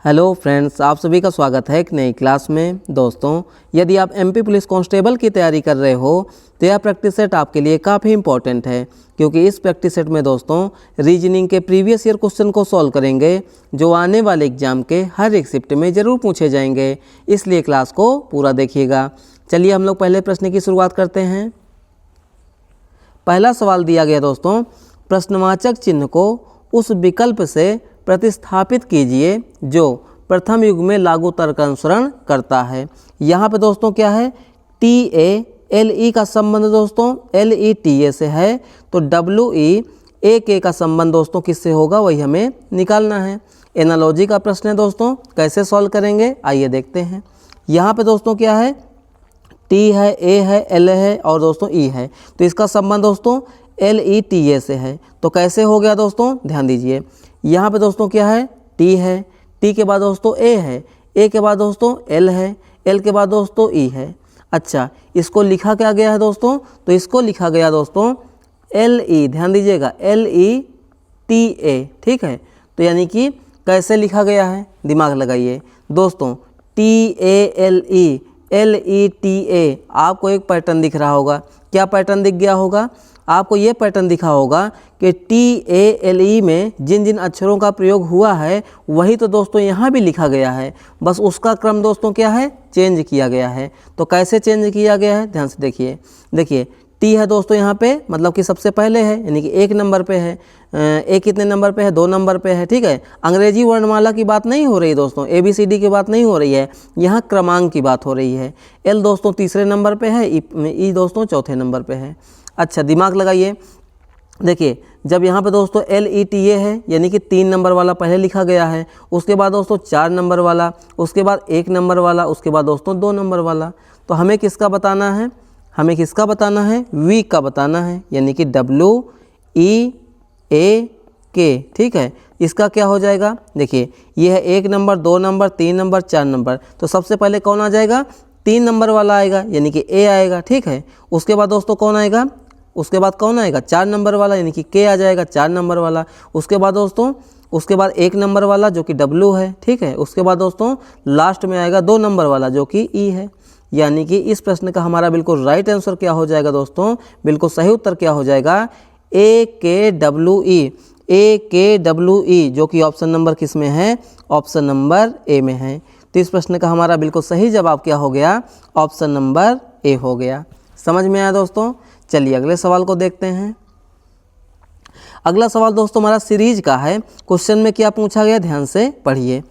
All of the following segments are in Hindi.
हेलो फ्रेंड्स, आप सभी का स्वागत है एक नई क्लास में। दोस्तों, यदि आप एमपी पुलिस कांस्टेबल की तैयारी कर रहे हो तो यह प्रैक्टिस सेट आपके लिए काफ़ी इंपॉर्टेंट है, क्योंकि इस प्रैक्टिस सेट में दोस्तों रीजनिंग के प्रीवियस ईयर क्वेश्चन को सॉल्व करेंगे जो आने वाले एग्जाम के हर एक शिफ्ट में ज़रूर पूछे जाएंगे। इसलिए क्लास को पूरा देखिएगा। चलिए हम लोग पहले प्रश्न की शुरुआत करते हैं। पहला सवाल दिया गया दोस्तों, प्रश्नवाचक चिन्ह को उस विकल्प से प्रतिस्थापित कीजिए जो प्रथम युग में लागू तर्क का अनुसरण करता है। यहाँ पे दोस्तों क्या है, टी ए एल ई का संबंध दोस्तों एल ई टी ए से है, तो डब्ल्यू ई ए के का संबंध दोस्तों किससे होगा वही हमें निकालना है। एनालॉजी का प्रश्न है दोस्तों, कैसे सॉल्व करेंगे आइए देखते हैं। यहाँ पे दोस्तों क्या है, टी है, ए है, एल है और दोस्तों ई है, तो इसका संबंध दोस्तों एल ई टी ए से है। तो कैसे हो गया दोस्तों, ध्यान दीजिए। यहाँ पे दोस्तों क्या है, टी है, टी के बाद दोस्तों ए है, ए के बाद दोस्तों एल है, एल के बाद दोस्तों ई है। अच्छा, इसको लिखा क्या गया है दोस्तों, तो इसको लिखा गया दोस्तों एल ई, ध्यान दीजिएगा, एल ई टी ए, ठीक है। तो यानी कि कैसे लिखा गया है, दिमाग लगाइए दोस्तों। T A L E, L E T A, आपको एक पैटर्न दिख रहा होगा। क्या पैटर्न दिख गया होगा आपको, ये पैटर्न दिखा होगा कि टी ए एल ई में जिन जिन अक्षरों का प्रयोग हुआ है वही तो दोस्तों यहाँ भी लिखा गया है, बस उसका क्रम दोस्तों क्या है, चेंज किया गया है। तो कैसे चेंज किया गया है, ध्यान से देखिए। देखिए टी है दोस्तों यहाँ पे, मतलब कि सबसे पहले है, यानी कि एक नंबर पे है। ए कितने नंबर पे है, 2 नंबर पे है, ठीक है। अंग्रेजी वर्णमाला की बात नहीं हो रही दोस्तों, ABCD की बात नहीं हो रही है, यहाँ क्रमांक की बात हो रही है। एल दोस्तों तीसरे नंबर पे है, ई दोस्तों चौथे नंबर पे है। अच्छा, दिमाग लगाइए। देखिए जब यहाँ पे दोस्तों एल ई टी ए है, यानी कि 3 नंबर वाला पहले लिखा गया है, उसके बाद दोस्तों 4 नंबर वाला, उसके बाद 1 नंबर वाला, उसके बाद दोस्तों 2 नंबर वाला। तो हमें किसका बताना है, हमें किसका बताना है, वीक का बताना है, यानी कि डब्ल्यू ई ए के, ठीक है। इसका क्या हो जाएगा, देखिए ये है 1 नंबर, 2 नंबर, 3 नंबर, 4 नंबर। तो सबसे पहले कौन आ जाएगा, 3 नंबर वाला आएगा, यानी कि ए आएगा, ठीक है। उसके बाद दोस्तों कौन आएगा, उसके बाद कौन आएगा, 4 नंबर वाला, यानी कि के आ जाएगा, 4 नंबर वाला। उसके बाद दोस्तों, उसके बाद 1 नंबर वाला जो कि डब्ल्यू है, ठीक है। उसके बाद दोस्तों लास्ट में आएगा 2 नंबर वाला जो कि ई है। यानी कि इस प्रश्न का हमारा बिल्कुल राइट आंसर क्या हो जाएगा दोस्तों, बिल्कुल सही उत्तर क्या हो जाएगा, ए के डब्ल्यू ई, ए के डब्ल्यू ई, जो कि ऑप्शन नंबर किस में है, ऑप्शन नंबर ए में है। तो इस प्रश्न का हमारा बिल्कुल सही जवाब क्या हो गया, ऑप्शन नंबर ए हो गया। समझ में आया दोस्तों। चलिए अगले सवाल को देखते हैं। अगला सवाल दोस्तों हमारा सीरीज का है। क्वेश्चन में क्या पूछा गया, ध्यान से पढ़िए।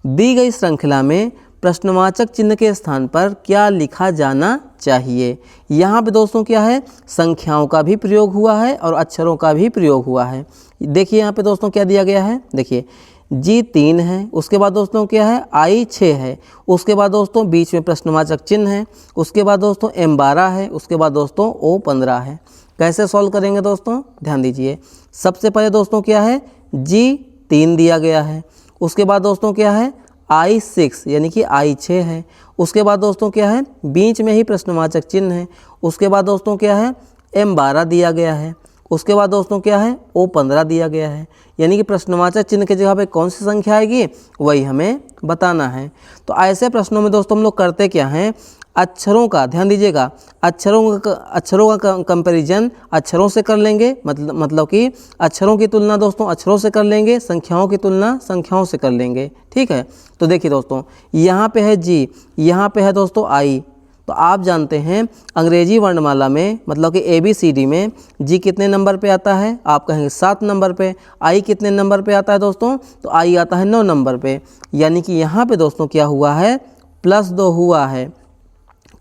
दी गई श्रृंखला में प्रश्नवाचक चिन्ह के स्थान पर क्या लिखा जाना चाहिए। यहाँ पे दोस्तों क्या है, संख्याओं का भी प्रयोग हुआ है और अक्षरों का भी प्रयोग हुआ है। देखिए यहाँ पे दोस्तों क्या दिया गया है, देखिए जी 3 है, उसके बाद दोस्तों क्या है, आई 6 है, उसके बाद दोस्तों बीच में प्रश्नवाचक चिन्ह है, उसके बाद दोस्तों एम 12 है, उसके बाद दोस्तों ओ 15 है। कैसे सॉल्व करेंगे दोस्तों, ध्यान दीजिए। सबसे पहले दोस्तों क्या है, जी 3 दिया गया है, उसके बाद दोस्तों क्या है, आई 6 यानी कि आई 6 है, उसके बाद दोस्तों क्या है, बीच में ही प्रश्नवाचक चिन्ह है, उसके बाद दोस्तों क्या है, एम 12 दिया गया है, उसके बाद दोस्तों क्या है, ओ 15 दिया गया है। यानी कि प्रश्नवाचक चिन्ह की जगह पे कौन सी संख्या आएगी वही हमें बताना है। तो ऐसे प्रश्नों में दोस्तों हम लोग करते क्या हैं, अक्षरों का, ध्यान दीजिएगा, अक्षरों का कंपैरिजन अक्षरों से कर लेंगे, मतलब कि अक्षरों की तुलना दोस्तों अक्षरों से कर लेंगे, संख्याओं की तुलना संख्याओं से कर लेंगे, ठीक है। तो देखिए दोस्तों यहाँ पे है जी, यहाँ पे है दोस्तों आई। तो आप जानते हैं अंग्रेजी वर्णमाला में, मतलब कि ABCD में जी कितने नंबर पे आता है, आप कहेंगे 7 नंबर पे। आई कितने नंबर पे आता है दोस्तों, तो आई आता है 9 नंबर पे। यानी कि यहाँ पे दोस्तों क्या हुआ है, +2 हुआ है।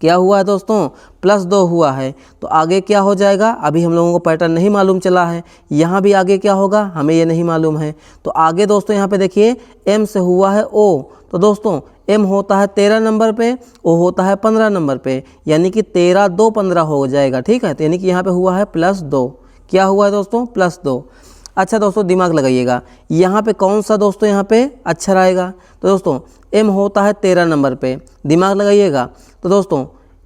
क्या हुआ है दोस्तों, +2 हुआ है। तो आगे क्या हो जाएगा, अभी हम लोगों को पैटर्न नहीं मालूम चला है, यहाँ भी आगे क्या होगा हमें ये नहीं मालूम है। तो आगे दोस्तों यहाँ पे देखिए एम से हुआ है ओ, तो दोस्तों एम होता है 13 नंबर पे, ओ होता है 15 नंबर पे, यानी कि 13 2 15 हो जाएगा, ठीक है। तो यानी कि यहाँ पे हुआ है +2। क्या हुआ है दोस्तों, +2। अच्छा दोस्तों दिमाग लगाइएगा, यहाँ पे कौन सा दोस्तों यहाँ पे अक्षर आएगा, तो दोस्तों एम होता है 13 नंबर पे, दिमाग लगाइएगा। तो दोस्तों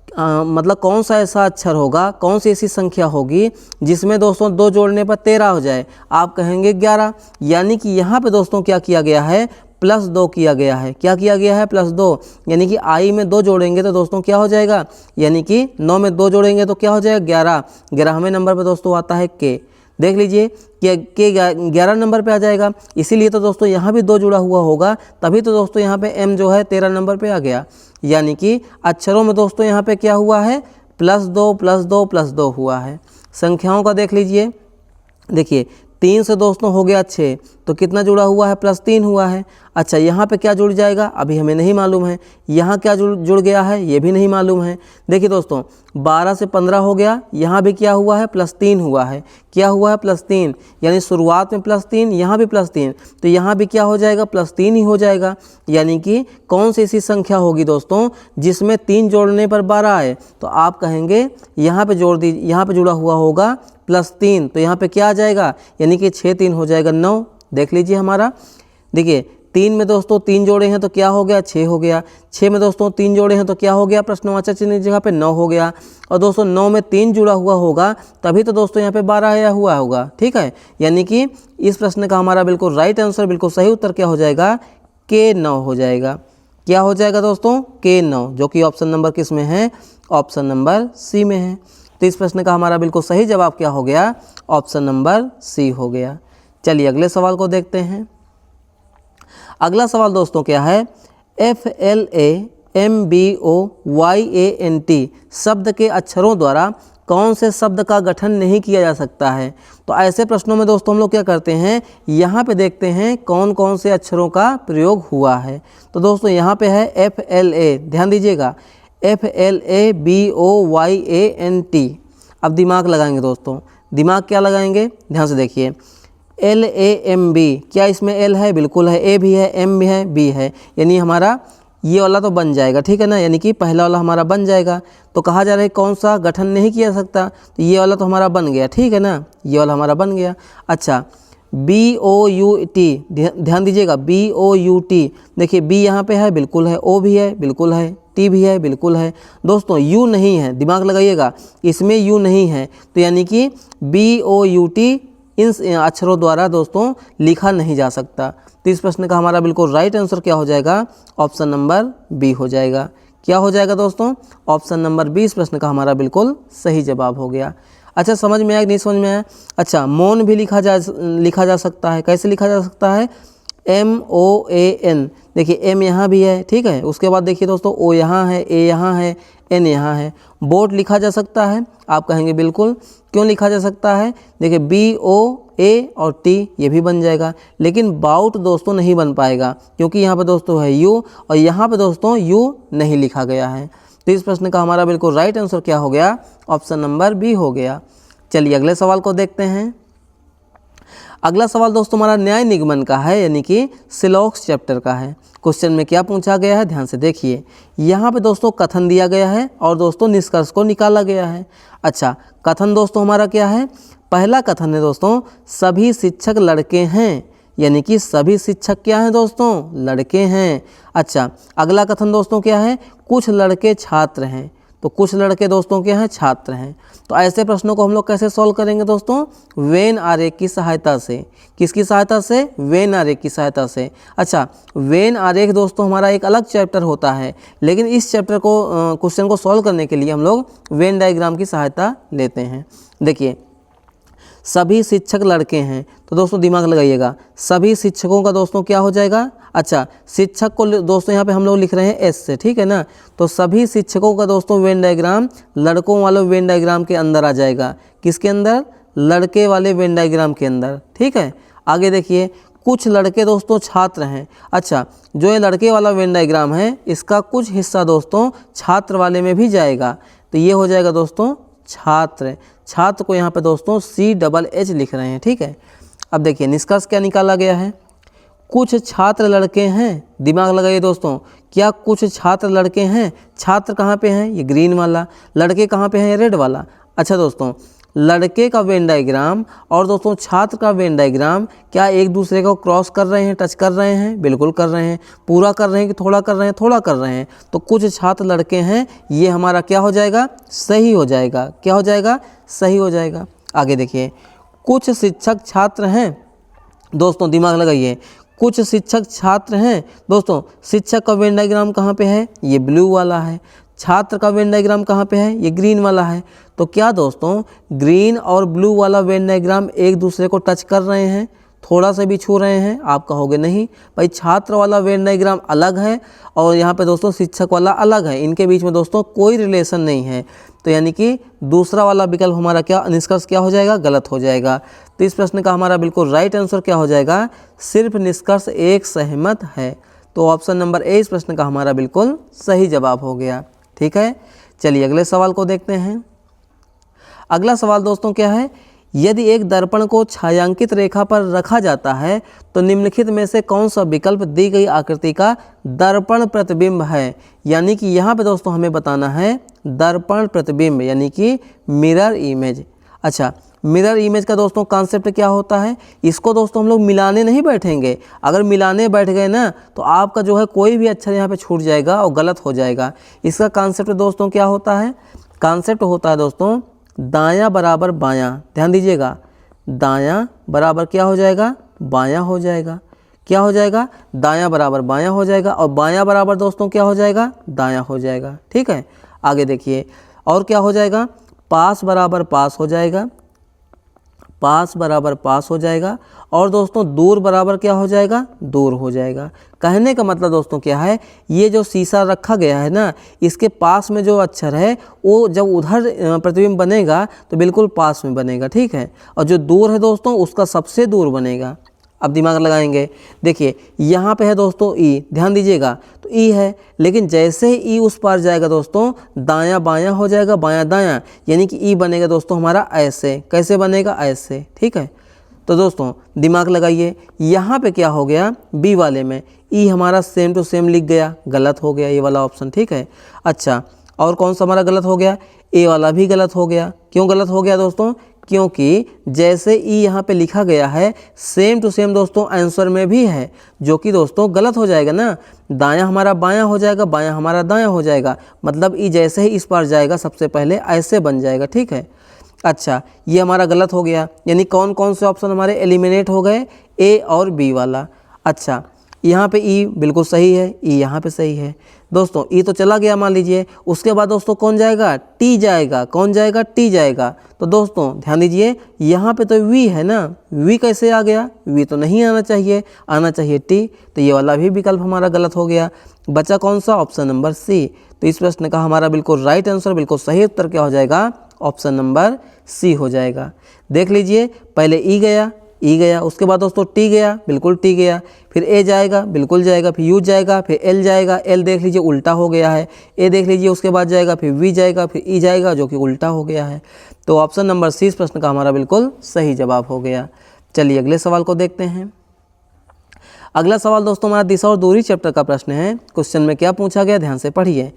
मतलब कौन सा ऐसा अक्षर होगा, कौन सी ऐसी संख्या होगी जिसमें दोस्तों 2 जोड़ने पर 13 हो जाए, आप कहेंगे 11। यानी कि यहाँ पे दोस्तों क्या किया गया है, +2 किया गया है। क्या किया गया है? +2, यानी कि i में 2 जोड़ेंगे तो दोस्तों क्या हो जाएगा, यानी कि 9 में 2 जोड़ेंगे तो क्या हो जाएगा 11। 11वें नंबर पर दोस्तों आता है k। देख लीजिए कि 11 नंबर पे आ जाएगा, इसीलिए तो दोस्तों यहाँ भी 2 जुड़ा हुआ होगा, तभी तो दोस्तों यहाँ पे m जो है 13 नंबर पे आ गया। यानी कि अक्षरों में दोस्तों यहाँ पे क्या हुआ है, +2 +2 +2 हुआ है। संख्याओं का देख लीजिए, देखिए 3 से दोस्तों हो गया 6, तो कितना जुड़ा हुआ है, +3 हुआ है। अच्छा, यहाँ पे क्या जुड़ जाएगा अभी हमें नहीं मालूम है। यहाँ क्या जुड़ गया है ये भी नहीं मालूम है। देखिए दोस्तों 12 से 15 हो गया, यहाँ भी क्या हुआ है, +3 हुआ है। क्या हुआ है, +3, यानी शुरुआत में +3, यहाँ भी +3, तो यहाँ भी क्या हो जाएगा, +3 ही हो जाएगा। यानी कि कौन सी ऐसी संख्या होगी दोस्तों जिसमें 3 जोड़ने पर 12 आए, तो आप कहेंगे यहाँ पे जोड़ दीजिए, यहाँ पे जुड़ा हुआ होगा +3, तो यहाँ पे क्या आ जाएगा, यानी कि 6 3 हो जाएगा 9। देख लीजिए हमारा, देखिए 3 में दोस्तों 3 जोड़े हैं तो क्या हो गया, 6 हो गया। 6 में दोस्तों 3 जोड़े हैं तो क्या हो गया, प्रश्नवाचक चिन्ह की जगह पे 9 हो गया। और दोस्तों 9 में 3 जुड़ा हुआ होगा तभी तो दोस्तों यहाँ पे 12 आया हुआ होगा, ठीक है। यानी कि इस प्रश्न का हमारा बिल्कुल राइट आंसर, बिल्कुल सही उत्तर क्या हो जाएगा, K9 हो जाएगा। क्या हो जाएगा दोस्तों, K9, जो कि ऑप्शन नंबर किस में है, ऑप्शन नंबर सी में है। तो इस प्रश्न का हमारा बिल्कुल सही जवाब क्या हो गया, ऑप्शन नंबर सी हो गया। चलिए अगले सवाल को देखते हैं। अगला सवाल दोस्तों क्या है, FLAMBOYANT शब्द के अक्षरों द्वारा कौन से शब्द का गठन नहीं किया जा सकता है। तो ऐसे प्रश्नों में दोस्तों हम लोग क्या करते हैं, यहाँ पे देखते हैं कौन कौन से अक्षरों का प्रयोग हुआ है। तो दोस्तों यहाँ पे है FLA, ध्यान दीजिएगा, FLABOYANT। अब दिमाग लगाएंगे दोस्तों, दिमाग क्या लगाएंगे, ध्यान से देखिए। LAMB, क्या इसमें L है, बिल्कुल है, A भी है, M भी है, B है, यानी हमारा ये वाला तो बन जाएगा, ठीक है ना, यानी कि पहला वाला हमारा बन जाएगा। तो कहा जा रहा है कौन सा गठन नहीं किया सकता, तो ये वाला तो हमारा बन गया, ठीक है ना, ये वाला हमारा बन गया। अच्छा, BOUT, ध्यान दीजिएगा, BOUT, देखिए B यहाँ पे है, बिल्कुल है, O भी है, बिल्कुल है, T भी है, बिल्कुल है। दोस्तों U नहीं है, दिमाग लगाइएगा, इसमें U नहीं है, तो यानी कि BOUT इन अक्षरों द्वारा दोस्तों लिखा नहीं जा सकता। तो इस प्रश्न का हमारा बिल्कुल राइट आंसर क्या हो जाएगा, ऑप्शन नंबर बी हो जाएगा। क्या हो जाएगा दोस्तों, ऑप्शन नंबर बी इस प्रश्न का हमारा बिल्कुल सही जवाब हो गया। अच्छा, समझ में आया कि नहीं समझ में आया। अच्छा, मौन भी लिखा जा सकता है। कैसे लिखा जा सकता है, MOAN, देखिए M यहाँ भी है, ठीक है। उसके बाद देखिए दोस्तों O यहाँ है, A यहाँ है, N यहाँ है। बोट लिखा जा सकता है, आप कहेंगे बिल्कुल, क्यों लिखा जा सकता है, देखिए BOA और T ये भी बन जाएगा, लेकिन बाउट दोस्तों नहीं बन पाएगा क्योंकि यहाँ पे दोस्तों है U और यहाँ पे दोस्तों U नहीं लिखा गया है। तो इस प्रश्न का हमारा बिल्कुल राइट आंसर क्या हो गया, ऑप्शन नंबर बी हो गया। चलिए अगले सवाल को देखते हैं। अगला सवाल दोस्तों हमारा न्याय निगमन का है, यानी कि सिलॉक्स चैप्टर का है। क्वेश्चन में क्या पूछा गया है, ध्यान से देखिए। यहाँ पे दोस्तों कथन दिया गया है और दोस्तों निष्कर्ष को निकाला गया है। अच्छा, कथन दोस्तों हमारा क्या है, पहला कथन है दोस्तों, सभी शिक्षक लड़के हैं, यानी कि सभी शिक्षक क्या हैं दोस्तों, लड़के हैं। अच्छा, अगला कथन दोस्तों क्या है, कुछ लड़के छात्र हैं, तो कुछ लड़के दोस्तों क्या हैं, छात्र हैं। तो ऐसे प्रश्नों को हम लोग कैसे सॉल्व करेंगे दोस्तों, वेन आरेख की सहायता से। किसकी सहायता से, वेन आरेख की सहायता से। अच्छा, वेन आरेख दोस्तों हमारा एक अलग चैप्टर होता है, लेकिन इस चैप्टर को क्वेश्चन को सॉल्व करने के लिए हम लोग वेन डायग्राम की सहायता लेते हैं। देखिए, सभी शिक्षक लड़के हैं, तो दोस्तों दिमाग लगाइएगा, सभी शिक्षकों का दोस्तों क्या हो जाएगा। अच्छा, शिक्षक को दोस्तों यहाँ पे हम लोग लिख रहे हैं एस से, ठीक है ना। तो सभी शिक्षकों का दोस्तों वेन डायग्राम लड़कों वाले वेन डायग्राम के अंदर आ जाएगा। किसके अंदर, लड़के वाले वेन डायग्राम के अंदर, ठीक है। आगे देखिए, कुछ लड़के दोस्तों छात्र हैं। अच्छा, जो ये लड़के वाला वेन डायग्राम है इसका कुछ हिस्सा दोस्तों छात्र वाले में भी जाएगा, तो ये हो जाएगा दोस्तों छात्र। छात्र को यहाँ पे दोस्तों CHH लिख रहे हैं, ठीक है। अब देखिए निष्कर्ष क्या निकाला गया है, कुछ छात्र लड़के हैं, दिमाग लगाइए दोस्तों, क्या कुछ छात्र लड़के हैं, छात्र कहाँ पे हैं, ये ग्रीन वाला, लड़के कहाँ पे हैं, ये रेड वाला। अच्छा दोस्तों, लड़के का वेन डायग्राम और दोस्तों छात्र का वेन डायग्राम क्या एक दूसरे को क्रॉस कर रहे हैं, टच कर रहे हैं, बिल्कुल कर रहे हैं। पूरा कर रहे हैं कि थोड़ा कर रहे हैं, थोड़ा कर रहे हैं। तो कुछ छात्र लड़के हैं, ये हमारा क्या हो जाएगा, सही हो जाएगा। क्या हो जाएगा, सही हो जाएगा। आगे देखिए, कुछ शिक्षक छात्र हैं, दोस्तों दिमाग लगाइए, कुछ शिक्षक छात्र हैं। दोस्तों शिक्षक का वेन डायग्राम कहाँ पे है, ये ब्लू वाला है। छात्र का वेन डायग्राम कहाँ पे है, ये ग्रीन वाला है। तो क्या दोस्तों ग्रीन और ब्लू वाला वेन डायग्राम एक दूसरे को टच कर रहे हैं, थोड़ा सा भी छू रहे हैं? आप कहोगे नहीं भाई, छात्र वाला वेन डायग्राम अलग है और यहाँ पे दोस्तों शिक्षक वाला अलग है, इनके बीच में दोस्तों कोई रिलेशन नहीं है। तो यानी कि दूसरा वाला विकल्प हमारा क्या निष्कर्ष क्या हो जाएगा, गलत हो जाएगा। तो इस प्रश्न का हमारा बिल्कुल राइट आंसर क्या हो जाएगा, सिर्फ निष्कर्ष एक सहमत है। तो ऑप्शन नंबर ए इस प्रश्न का हमारा बिल्कुल सही जवाब हो गया। ठीक है, चलिए अगले सवाल को देखते हैं। अगला सवाल दोस्तों क्या है, यदि एक दर्पण को छायांकित रेखा पर रखा जाता है तो निम्नलिखित में से कौन सा विकल्प दी गई आकृति का दर्पण प्रतिबिंब है। यानी कि यहाँ पे दोस्तों हमें बताना है दर्पण प्रतिबिंब यानी कि मिरर इमेज। अच्छा, मिरर इमेज का दोस्तों कॉन्सेप्ट क्या होता है, इसको दोस्तों हम लोग मिलाने नहीं बैठेंगे। अगर मिलाने बैठ गए ना तो आपका जो है कोई भी अक्षर यहाँ पे छूट जाएगा और गलत हो जाएगा। इसका कॉन्सेप्ट दोस्तों क्या होता है, कॉन्सेप्ट होता है दोस्तों दायां बराबर बायां। ध्यान दीजिएगा, दायां बराबर क्या हो जाएगा, बायां हो जाएगा। क्या हो जाएगा, दायां बराबर बायां हो जाएगा और बायां बराबर दोस्तों क्या हो जाएगा, दायां हो जाएगा। ठीक है, आगे देखिए और क्या हो जाएगा, पास बराबर पास हो जाएगा, पास बराबर पास हो जाएगा और दोस्तों दूर बराबर क्या हो जाएगा, दूर हो जाएगा। कहने का मतलब दोस्तों क्या है, ये जो शीशा रखा गया है ना, इसके पास में जो अक्षर है वो जब उधर प्रतिबिंब बनेगा तो बिल्कुल पास में बनेगा। ठीक है, और जो दूर है दोस्तों उसका सबसे दूर बनेगा। अब दिमाग लगाएंगे, देखिए यहाँ पे है दोस्तों ई, ध्यान दीजिएगा तो ई है, लेकिन जैसे ही ई उस पार जाएगा दोस्तों दायां बायां हो जाएगा, बायां दायां, यानी कि ई बनेगा दोस्तों हमारा ऐसे। कैसे बनेगा, ऐसे। ठीक है, तो दोस्तों दिमाग लगाइए, यहाँ पे क्या हो गया, बी वाले में ई हमारा सेम टू सेम लिख गया, गलत हो गया ये वाला ऑप्शन। ठीक है, अच्छा और कौन सा हमारा गलत हो गया, ए वाला भी गलत हो गया। क्यों गलत हो गया दोस्तों, क्योंकि जैसे ई यहाँ पे लिखा गया है सेम टू सेम दोस्तों आंसर में भी है, जो कि दोस्तों गलत हो जाएगा ना। दायां हमारा बायां हो जाएगा, बायां हमारा दायां हो जाएगा, मतलब ई जैसे ही इस पार जाएगा सबसे पहले ऐसे बन जाएगा। ठीक है, अच्छा ये हमारा गलत हो गया, यानी कौन कौन से ऑप्शन हमारे एलिमिनेट हो गए, ए और बी वाला। अच्छा यहाँ पे ई बिल्कुल सही है, ई यहाँ पे सही है दोस्तों, ई तो चला गया मान लीजिए। उसके बाद दोस्तों कौन जाएगा, टी जाएगा। कौन जाएगा, टी जाएगा। तो दोस्तों ध्यान दीजिए यहाँ पे तो वी है ना, वी कैसे आ गया, वी तो नहीं आना चाहिए, आना चाहिए टी। तो ये वाला भी विकल्प हमारा गलत हो गया। बचा कौन सा, ऑप्शन नंबर सी। तो इस प्रश्न का हमारा बिल्कुल राइट आंसर, बिल्कुल सही उत्तर क्या हो जाएगा, ऑप्शन नंबर सी हो जाएगा। देख लीजिए, पहले ई गया, ई गया, उसके बाद दोस्तों टी गया, बिल्कुल टी गया, फिर ए जाएगा, बिल्कुल जाएगा, फिर यू जाएगा, फिर एल जाएगा, एल देख लीजिए उल्टा हो गया है, ए देख लीजिए उसके बाद जाएगा, फिर वी जाएगा, फिर ई जाएगा, जो कि उल्टा हो गया है। तो ऑप्शन नंबर सी इस प्रश्न का हमारा बिल्कुल सही जवाब हो गया। चलिए अगले सवाल को देखते हैं। अगला सवाल दोस्तों हमारा दिशा और दूरी चैप्टर का प्रश्न है। क्वेश्चन में क्या पूछा गया, ध्यान से पढ़िए।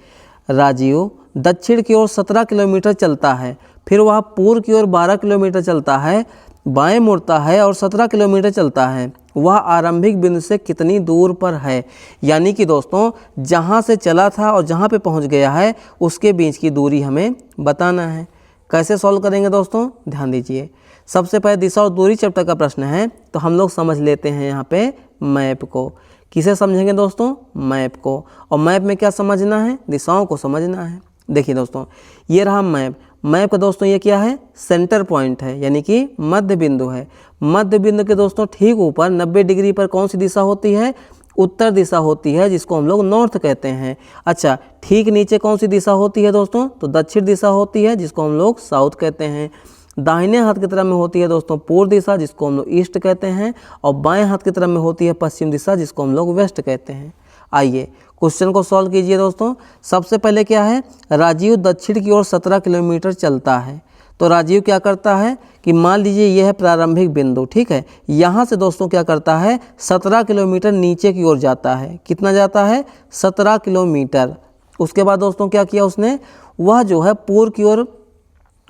राजीव दक्षिण की ओर 17 किलोमीटर चलता है, फिर वह पूर्व की ओर 12 किलोमीटर चलता है, बाएं मुड़ता है और 17 किलोमीटर चलता है। वह आरंभिक बिंदु से कितनी दूर पर है। यानी कि दोस्तों जहाँ से चला था और जहाँ पे पहुँच गया है उसके बीच की दूरी हमें बताना है। कैसे सॉल्व करेंगे दोस्तों, ध्यान दीजिए। सबसे पहले दिशा और दूरी चैप्टर का प्रश्न है, तो हम लोग समझ लेते हैं यहाँ पे मैप को। किसे समझेंगे दोस्तों, मैप को। और मैप में क्या समझना है, दिशाओं को समझना है। देखिए दोस्तों ये रहा मैप। मैप का दोस्तों ये क्या है, सेंटर पॉइंट है, यानी कि मध्य बिंदु है। मध्य बिंदु के दोस्तों ठीक ऊपर 90 डिग्री पर कौन सी दिशा होती है, उत्तर दिशा होती है, जिसको हम लोग नॉर्थ कहते हैं। अच्छा, ठीक नीचे कौन सी दिशा होती है दोस्तों, तो दक्षिण दिशा होती है, जिसको हम लोग साउथ कहते हैं। दाहिने हाथ की तरफ में होती है दोस्तों पूर्व दिशा, जिसको हम लोग ईस्ट कहते हैं, और बाएं हाथ की तरफ में होती है पश्चिम दिशा, जिसको हम लोग वेस्ट कहते हैं। आइए क्वेश्चन को सॉल्व कीजिए दोस्तों। सबसे पहले क्या है, राजीव दक्षिण की ओर 17 किलोमीटर चलता है। तो राजीव क्या करता है कि मान लीजिए यह है प्रारंभिक बिंदु, ठीक है। यहाँ से दोस्तों क्या करता है, 17 किलोमीटर नीचे की ओर जाता है। कितना जाता है, 17 किलोमीटर। उसके बाद दोस्तों क्या किया उसने, वह जो है पूर्व की ओर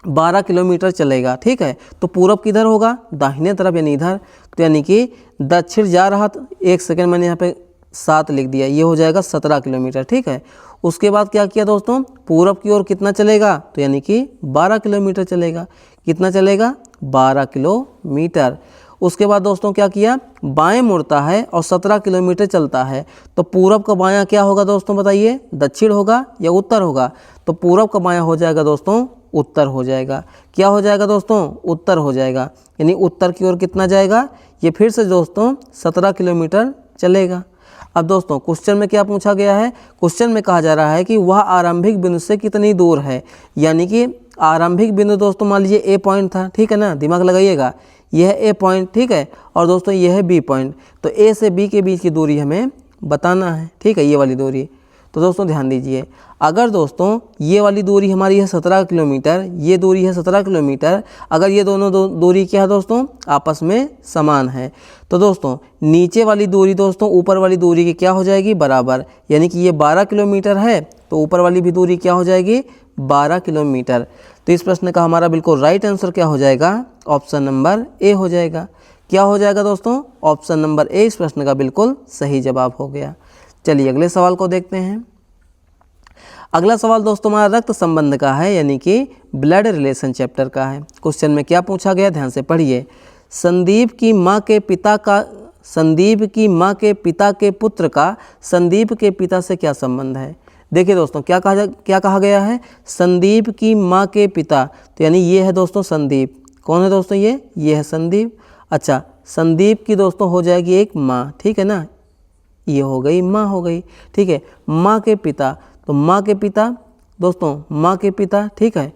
12 किलोमीटर चलेगा, ठीक है। तो पूरब किधर होगा, दाहिने तरफ यानी इधर। तो यानी कि दक्षिण जा रहा, तो एक सेकेंड मैंने यहाँ पे 7 लिख दिया, ये हो जाएगा 17 किलोमीटर, ठीक है। उसके बाद क्या किया दोस्तों, पूरब की ओर कितना चलेगा, तो यानी कि 12 किलोमीटर चलेगा। कितना चलेगा, 12 किलोमीटर। उसके बाद दोस्तों क्या किया, बाएं मुड़ता है और 17 किलोमीटर चलता है। तो पूरब का बायां क्या होगा दोस्तों बताइए, दक्षिण होगा या उत्तर होगा। तो पूरब का बायां हो जाएगा दोस्तों उत्तर हो जाएगा। क्या हो जाएगा दोस्तों, उत्तर हो जाएगा। यानी उत्तर की ओर कितना जाएगा, ये फिर से दोस्तों 17 किलोमीटर चलेगा। अब दोस्तों क्वेश्चन में क्या पूछा गया है, क्वेश्चन में कहा जा रहा है कि वह आरंभिक बिंदु से कितनी दूर है। यानी कि आरंभिक बिंदु दोस्तों मान लीजिए ए पॉइंट था, ठीक है ना, दिमाग लगाइएगा, यह है ए पॉइंट, ठीक है, और दोस्तों यह है बी पॉइंट। तो ए से बी के बीच की दूरी हमें बताना है, ठीक है, ये वाली दूरी। तो दोस्तों ध्यान दीजिए, अगर दोस्तों ये वाली दूरी हमारी है 17 किलोमीटर, ये दूरी है 17 किलोमीटर, अगर ये दोनों दूरी क्या है दोस्तों, आपस में समान है, तो दोस्तों नीचे वाली दूरी दोस्तों ऊपर वाली दूरी की क्या हो जाएगी, बराबर। यानी कि ये 12 किलोमीटर है तो ऊपर वाली भी दूरी क्या हो जाएगी, 12 किलोमीटर। तो इस प्रश्न का हमारा बिल्कुल राइट आंसर क्या हो जाएगा, ऑप्शन नंबर ए हो जाएगा। क्या हो जाएगा दोस्तों, ऑप्शन नंबर ए इस प्रश्न का बिल्कुल सही जवाब हो गया। चलिए अगले सवाल को देखते हैं। अगला सवाल दोस्तों हमारा रक्त संबंध का है, यानी कि ब्लड रिलेशन चैप्टर का है। क्वेश्चन में क्या पूछा गया, ध्यान से पढ़िए। संदीप की माँ के पिता के पुत्र का संदीप के पिता से क्या संबंध है। देखिए दोस्तों क्या कहा गया है, संदीप की माँ के पिता, तो यानी ये है दोस्तों संदीप। कौन है दोस्तों, ये है संदीप। अच्छा, संदीप की दोस्तों हो जाएगी एक माँ, ठीक है ना, ये हो गई माँ हो गई, ठीक है। माँ के पिता, तो माँ के पिता दोस्तों, माँ के पिता, ठीक है,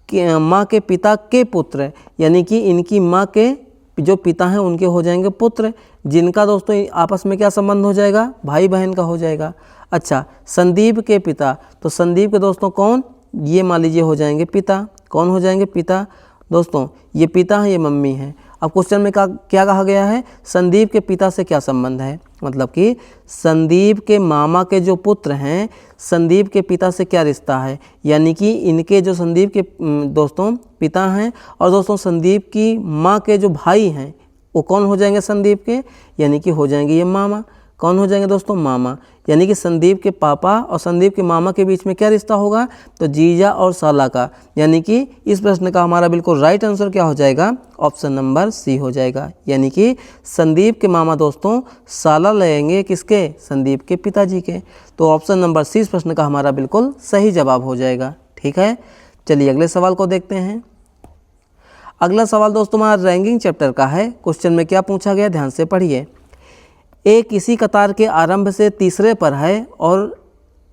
कि माँ के पिता के पुत्र, यानी कि इनकी माँ के जो पिता हैं उनके हो जाएंगे पुत्र, जिनका दोस्तों आपस में क्या संबंध हो जाएगा, भाई बहन का हो जाएगा। अच्छा, संदीप के पिता, तो संदीप के दोस्तों कौन, ये मान लीजिए हो जाएंगे पिता। कौन हो जाएंगे, पिता। दोस्तों ये पिता हैं, ये मम्मी हैं। अब क्वेश्चन में क्या कहा गया है, संदीप के पिता से क्या संबंध है, मतलब कि संदीप के मामा के जो पुत्र हैं, संदीप के पिता से क्या रिश्ता है। यानी कि इनके जो संदीप के दोस्तों पिता हैं, और दोस्तों संदीप की माँ के जो भाई हैं वो कौन हो जाएंगे, संदीप के, यानी कि हो जाएंगे ये मामा। कौन हो जाएंगे दोस्तों, मामा। यानी कि संदीप के पापा और संदीप के मामा के बीच में क्या रिश्ता होगा, तो जीजा और साला का। यानी कि इस प्रश्न का हमारा बिल्कुल राइट आंसर क्या हो जाएगा, ऑप्शन नंबर सी हो जाएगा। यानी कि संदीप के मामा दोस्तों साला लेंगे किसके, संदीप के पिताजी के। तो ऑप्शन नंबर सी इस प्रश्न का हमारा बिल्कुल सही जवाब हो जाएगा, ठीक है। चलिए अगले सवाल को देखते हैं। अगला सवाल दोस्तों हमारा रैंकिंग चैप्टर का है। क्वेश्चन में क्या पूछा गया, ध्यान से पढ़िए। ए किसी कतार के आरंभ से तीसरे पर है और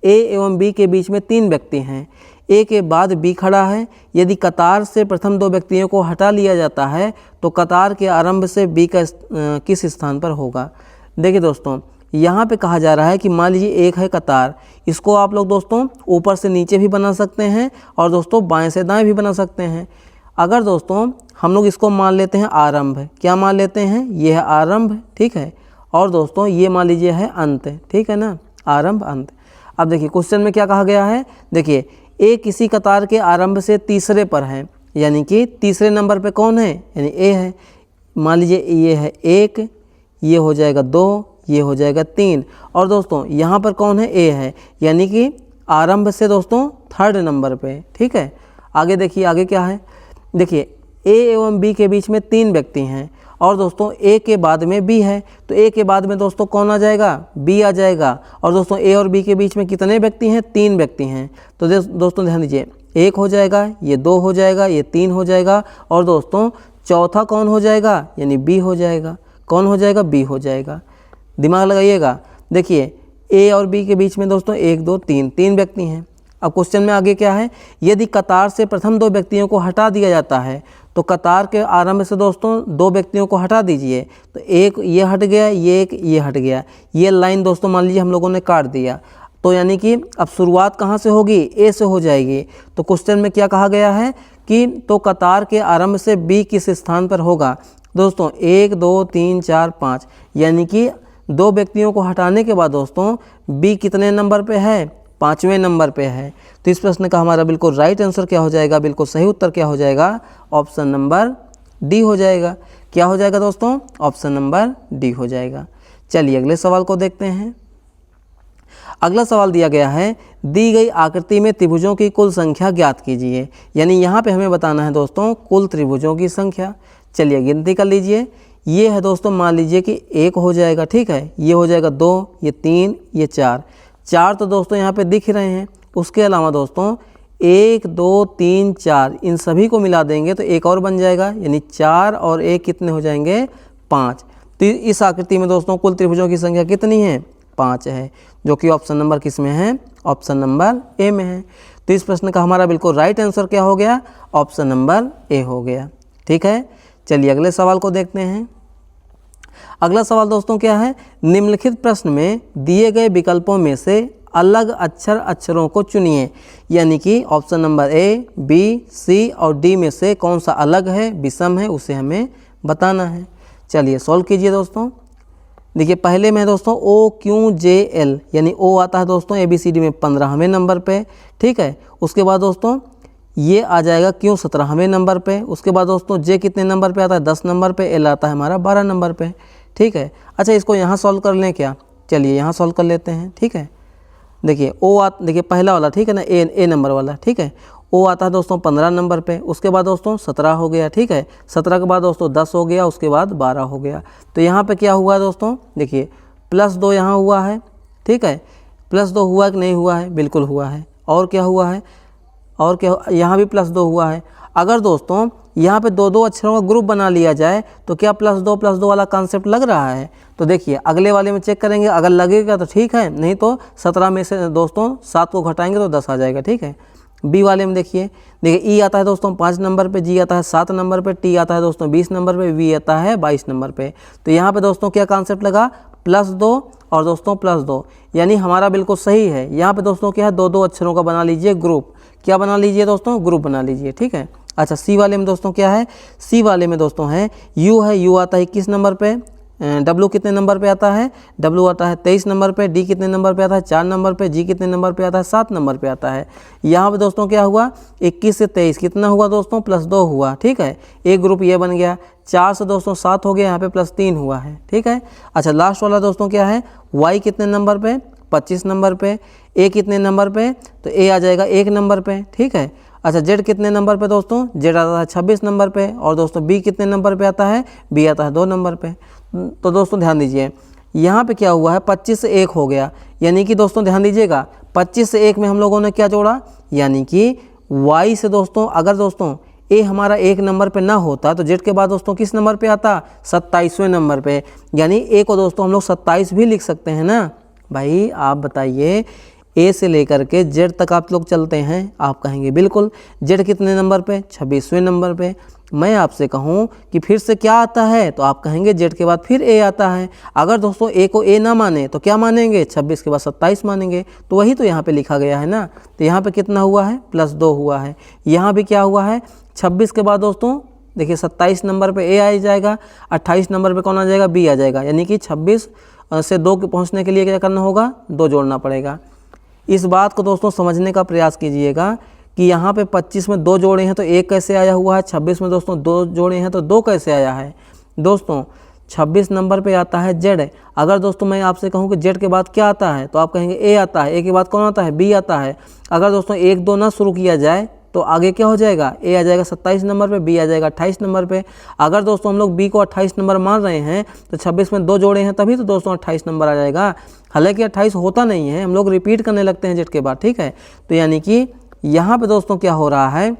ए एवं बी के बीच में 3 व्यक्ति हैं। ए के बाद बी खड़ा है। यदि कतार से प्रथम 2 व्यक्तियों को हटा लिया जाता है तो कतार के आरंभ से बी का किस स्थान पर होगा। देखिए दोस्तों यहाँ पे कहा जा रहा है कि मान लीजिए एक है कतार, इसको आप लोग दोस्तों ऊपर से नीचे भी बना सकते हैं और दोस्तों बाएं से दाएं भी बना सकते हैं। अगर दोस्तों हम लोग इसको मान लेते हैं आरंभ, क्या मान लेते हैं, ये है आरंभ, ठीक है, और दोस्तों ये मान लीजिए है अंत, ठीक है ना, आरंभ अंत। अब देखिए क्वेश्चन में क्या कहा गया है, देखिए ए किसी कतार के आरंभ से तीसरे पर है, यानी कि तीसरे नंबर पे कौन है, यानी ए है। मान लीजिए ये है 1, ये हो जाएगा 2, ये हो जाएगा 3, और दोस्तों यहाँ पर कौन है, ए है, यानी कि आरंभ से दोस्तों 3rd नंबर पे, ठीक है। आगे देखिए आगे क्या है, देखिए ए एवं बी के बीच में 3 व्यक्ति हैं और दोस्तों ए के बाद में बी है, तो ए के बाद में दोस्तों कौन आ जाएगा, बी आ जाएगा। और दोस्तों ए और बी के बीच में कितने व्यक्ति हैं, 3 व्यक्ति हैं। तो दोस्तों ध्यान दीजिए, 1 हो जाएगा, ये 2 हो जाएगा, ये 3 हो जाएगा, और दोस्तों चौथा कौन हो जाएगा, यानी बी हो जाएगा। कौन हो जाएगा, बी हो जाएगा। दिमाग लगाइएगा। देखिए ए और बी के बीच में दोस्तों 1 2 3 व्यक्ति हैं। अब क्वेश्चन में आगे क्या है, यदि कतार से प्रथम 2 व्यक्तियों को हटा दिया जाता है तो कतार के आरंभ से दोस्तों 2 व्यक्तियों को हटा दीजिए, तो एक ये हट गया, ये एक ये हट गया, ये लाइन दोस्तों मान लीजिए हम लोगों ने काट दिया। तो यानी कि अब शुरुआत कहाँ से होगी, ए से हो जाएगी। तो क्वेश्चन में क्या कहा गया है कि तो कतार के आरंभ से बी किस स्थान पर होगा। दोस्तों 1 2 3 4 5, यानी कि 2 व्यक्तियों को हटाने के बाद दोस्तों बी कितने नंबर पे है, 5वें नंबर पे है। तो इस प्रश्न का हमारा बिल्कुल राइट आंसर क्या हो जाएगा, बिल्कुल सही उत्तर क्या हो जाएगा, ऑप्शन नंबर डी हो जाएगा। क्या हो जाएगा दोस्तों, ऑप्शन नंबर डी हो जाएगा। चलिए अगले सवाल को देखते हैं। अगला सवाल दिया गया है, दी गई आकृति में त्रिभुजों की कुल संख्या ज्ञात कीजिए। यानी यहाँ पे हमें बताना है दोस्तों कुल त्रिभुजों की संख्या। चलिए गिनती कर लीजिए। ये है दोस्तों, मान लीजिए कि 1 हो जाएगा, ठीक है, ये हो जाएगा 2, ये 3, ये 4 तो दोस्तों यहाँ पे दिख रहे हैं। उसके अलावा दोस्तों 1 2 3 4 इन सभी को मिला देंगे तो एक और बन जाएगा, यानी 4 और 1 कितने हो जाएंगे, 5। तो इस आकृति में दोस्तों कुल त्रिभुजों की संख्या कितनी है, 5 है, जो कि ऑप्शन नंबर किस में है, ऑप्शन नंबर ए में है। तो इस प्रश्न का हमारा बिल्कुल राइट आंसर क्या हो गया, ऑप्शन नंबर ए हो गया। ठीक है, चलिए अगले सवाल को देखते हैं। अगला सवाल दोस्तों क्या है, निम्नलिखित प्रश्न में दिए गए विकल्पों में से अलग अक्षरों को चुनिए, यानी कि ऑप्शन नंबर ए, बी, सी और डी में से कौन सा अलग है, विषम है, उसे हमें बताना है। चलिए सॉल्व कीजिए दोस्तों। देखिए पहले में दोस्तों OQJL, यानी ओ आता है दोस्तों ABCD में 15वें नंबर पे, ठीक है। उसके बाद दोस्तों ये आ जाएगा Q 17वें नंबर पे। उसके बाद दोस्तों J कितने नंबर पे आता है, 10 नंबर पे। L आता है हमारा 12 नंबर पे, ठीक है। अच्छा इसको यहाँ सॉल्व कर लें क्या, चलिए यहाँ सॉल्व कर लेते हैं, ठीक है। देखिए देखिए पहला वाला, ठीक है ना, ए नंबर वाला, ठीक है। ओ आता है दोस्तों 15 नंबर पे। उसके बाद दोस्तों 17 हो गया, ठीक है। 17 के बाद दोस्तों 10 हो गया, उसके बाद 12 हो गया। तो यहाँ पे क्या हुआ है दोस्तों, देखिए +2 यहाँ हुआ है, ठीक है। +2 हुआ कि नहीं हुआ है, बिल्कुल हुआ है। और क्या हुआ है, और क्या, यहाँ भी +2 हुआ है। अगर दोस्तों यहाँ पे 2-2 अक्षरों का ग्रुप बना लिया जाए तो क्या +2 वाला कॉन्सेप्ट लग रहा है। तो देखिए अगले वाले में चेक करेंगे, अगर लगेगा तो ठीक है, नहीं तो 17 में से दोस्तों 7 को घटाएंगे तो 10 आ जाएगा, ठीक है। बी वाले में देखिए ई आता है दोस्तों 5 नंबर पे, जी आता है 7 नंबर पे, टी आता है दोस्तों 20 नंबर पे, वी आता है 22 नंबर पे। तो यहाँ पे दोस्तों क्या कॉन्सेप्ट लगा, +2 और दोस्तों +2, यानी हमारा बिल्कुल सही है। यहाँ पे दोस्तों क्या है, 2-2 अक्षरों का बना लीजिए ग्रुप। क्या बना लीजिए दोस्तों, ग्रुप बना लीजिए, ठीक है। अच्छा सी वाले में दोस्तों क्या है, सी वाले में दोस्तों है यू आता है 21 नंबर पे। डब्लू कितने नंबर पे आता है, डब्लू आता है 23 नंबर पे। डी कितने नंबर पे आता है, 4 नंबर पे। जी कितने नंबर पे आता है, 7 नंबर पे आता है। यहाँ पे दोस्तों क्या हुआ, 21 से 23 कितना हुआ दोस्तों, +2 हुआ, ठीक है। एक ग्रुप ये बन गया। 4 से दोस्तों 7 हो गया, यहाँ पे +3 हुआ है, ठीक है। अच्छा लास्ट वाला दोस्तों क्या है, वाई कितने नंबर पे, 25 नंबर पे। ए कितने नंबर पे, तो ए आ जाएगा 1 नंबर पे, ठीक है। अच्छा जेड कितने नंबर पे दोस्तों, जेड आता है 26 नंबर पे। और दोस्तों बी कितने नंबर पे आता है, बी आता है 2 नंबर पे। तो दोस्तों ध्यान दीजिए यहाँ पे क्या हुआ है, 25 से 1 हो गया, यानी कि दोस्तों ध्यान दीजिएगा 25 से 1 में हम लोगों ने क्या जोड़ा, यानी कि वाई से दोस्तों अगर दोस्तों ए हमारा 1 नंबर पे ना होता तो जेड के बाद दोस्तों किस नंबर पे आता, 27वें नंबर पे। यानी ए को दोस्तों हम लोग 27 भी लिख सकते हैं ना। भाई आप बताइए, ए से लेकर के जेड तक आप लोग चलते हैं, आप कहेंगे बिल्कुल। जेड कितने नंबर पे, 26वें नंबर पे। मैं आपसे कहूँ कि फिर से क्या आता है, तो आप कहेंगे जेड के बाद फिर ए आता है। अगर दोस्तों ए को ए ना माने तो क्या मानेंगे, 26 के बाद 27 मानेंगे। तो वही तो यहाँ पे लिखा गया है ना। तो यहाँ पे कितना हुआ है, +2 हुआ है। यहाँ भी क्या हुआ है, 26 के बाद दोस्तों देखिए 27 नंबर पे ए आ जाएगा, 28 नंबर पे कौन आ जाएगा, बी आ जाएगा। यानी कि 26 से 2 के पहुँचने के लिए क्या करना होगा, 2 जोड़ना पड़ेगा। इस बात को दोस्तों समझने का प्रयास कीजिएगा कि यहाँ पे 25 में 2 जोड़े हैं तो 1 कैसे आया हुआ है, 26 में दोस्तों 2 जोड़े हैं तो 2 कैसे आया है। दोस्तों 26 नंबर पे आता है जेड। अगर दोस्तों मैं आपसे कहूँ कि जेड के बाद क्या आता है, तो आप कहेंगे ए आता है। ए के बाद कौन आता है, बी आता है। अगर दोस्तों 1-2 ना शुरू किया जाए तो आगे क्या हो जाएगा, ए आ जाएगा 27 नंबर पे, बी आ जाएगा 28 नंबर पे। अगर दोस्तों हम लोग बी को 28 नंबर मान रहे हैं तो 26 में 2 जोड़े हैं तभी तो दोस्तों 28 नंबर आ जाएगा। हालांकि 28 होता नहीं है, हम लोग रिपीट करने लगते हैं जेड के बाद, ठीक है। तो यानी कि यहाँ पे दोस्तों क्या हो रहा है,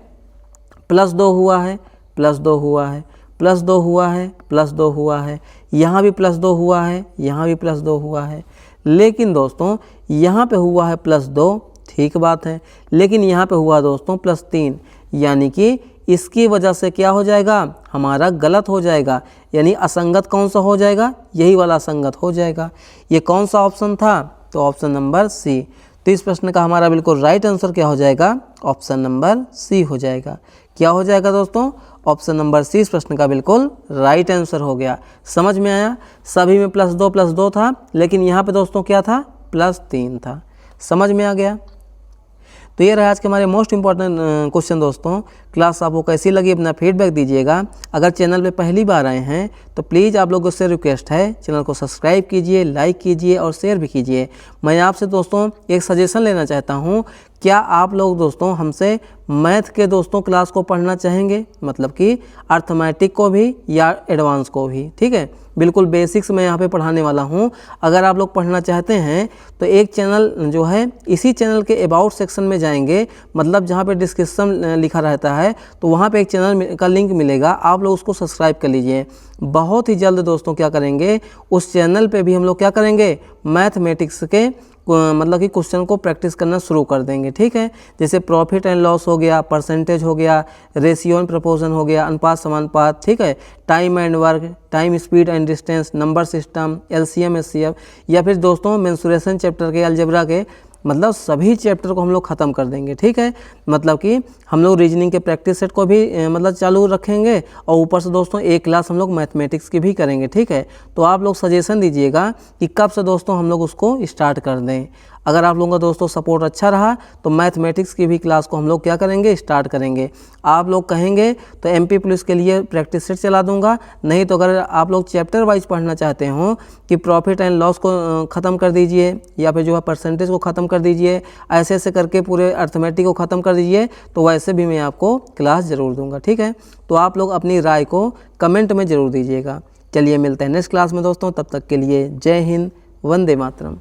+2 हुआ है, +2 हुआ है, +2 हुआ है, +2 हुआ है। यहाँ भी +2 हुआ है, यहाँ भी +2 हुआ है। लेकिन दोस्तों यहाँ पे हुआ है +2, ठीक बात है। लेकिन यहाँ पे हुआ दोस्तों +3, यानी कि इसकी वजह से क्या हो जाएगा, हमारा गलत हो जाएगा। यानी असंगत कौन सा हो जाएगा, यही वाला असंगत हो जाएगा। ये कौन सा ऑप्शन था, तो ऑप्शन नंबर सी। तो इस प्रश्न का हमारा बिल्कुल राइट आंसर क्या हो जाएगा, ऑप्शन नंबर सी हो जाएगा। क्या हो जाएगा दोस्तों, ऑप्शन नंबर सी इस प्रश्न का बिल्कुल राइट आंसर हो गया। समझ में आया, सभी में +2 था, लेकिन यहाँ पे दोस्तों क्या था, +3 था। समझ में आ गया। तो ये रहा आज के हमारे मोस्ट इंपॉर्टेंट क्वेश्चन दोस्तों। क्लास आपको कैसी लगी अपना फीडबैक दीजिएगा। अगर चैनल पे पहली बार आए हैं तो प्लीज़ आप लोगों से रिक्वेस्ट है चैनल को सब्सक्राइब कीजिए, लाइक कीजिए और शेयर भी कीजिए। मैं आपसे दोस्तों एक सजेशन लेना चाहता हूँ, क्या आप लोग दोस्तों हमसे मैथ के दोस्तों क्लास को पढ़ना चाहेंगे, मतलब कि अर्थमेटिक को भी या एडवांस को भी, ठीक है। बिल्कुल बेसिक्स मैं यहाँ पे पढ़ाने वाला हूँ। अगर आप लोग पढ़ना चाहते हैं तो एक चैनल जो है इसी चैनल के अबाउट सेक्शन में जाएंगे, मतलब जहाँ पे डिस्क्रिप्शन लिखा रहता है तो वहाँ पे एक चैनल का लिंक मिलेगा, आप लोग उसको सब्सक्राइब कर लीजिए। बहुत ही जल्द दोस्तों क्या करेंगे, उस चैनल पे भी हम लोग क्या करेंगे, मैथमेटिक्स के मतलब कि क्वेश्चन को प्रैक्टिस करना शुरू कर देंगे, ठीक है। जैसे प्रॉफिट एंड लॉस हो गया, परसेंटेज हो गया, रेशियो एंड प्रपोर्शन हो गया, अनुपात समानुपात, ठीक है, time and work, time speed and distance, number system, LCM HCF, या फिर दोस्तों मेंसुरेशन चैप्टर के, अलजेब्रा के, मतलब सभी चैप्टर को हम लोग ख़त्म कर देंगे, ठीक है। मतलब कि हम लोग रीजनिंग के प्रैक्टिस सेट को भी मतलब चालू रखेंगे और ऊपर से दोस्तों एक क्लास हम लोग मैथमेटिक्स की भी करेंगे, ठीक है। तो आप लोग सजेशन दीजिएगा कि कब से दोस्तों हम लोग उसको स्टार्ट कर दें। अगर आप लोगों का दोस्तों सपोर्ट अच्छा रहा तो मैथमेटिक्स की भी क्लास को हम लोग क्या करेंगे, स्टार्ट करेंगे। आप लोग कहेंगे तो एमपी पुलिस के लिए प्रैक्टिस सेट चला दूंगा, नहीं तो अगर आप लोग चैप्टर वाइज पढ़ना चाहते हो कि प्रॉफिट एंड लॉस को ख़त्म कर दीजिए या फिर जो है परसेंटेज को ख़त्म कर दीजिए, ऐसे ऐसे करके पूरे अर्थमेटिक को ख़त्म कर दीजिए, तो वैसे भी मैं आपको क्लास ज़रूर दूंगा, ठीक है। तो आप लोग अपनी राय को कमेंट में ज़रूर दीजिएगा। चलिए मिलते हैं नेक्स्ट क्लास में दोस्तों, तब तक के लिए जय हिंद, वंदे मातरम।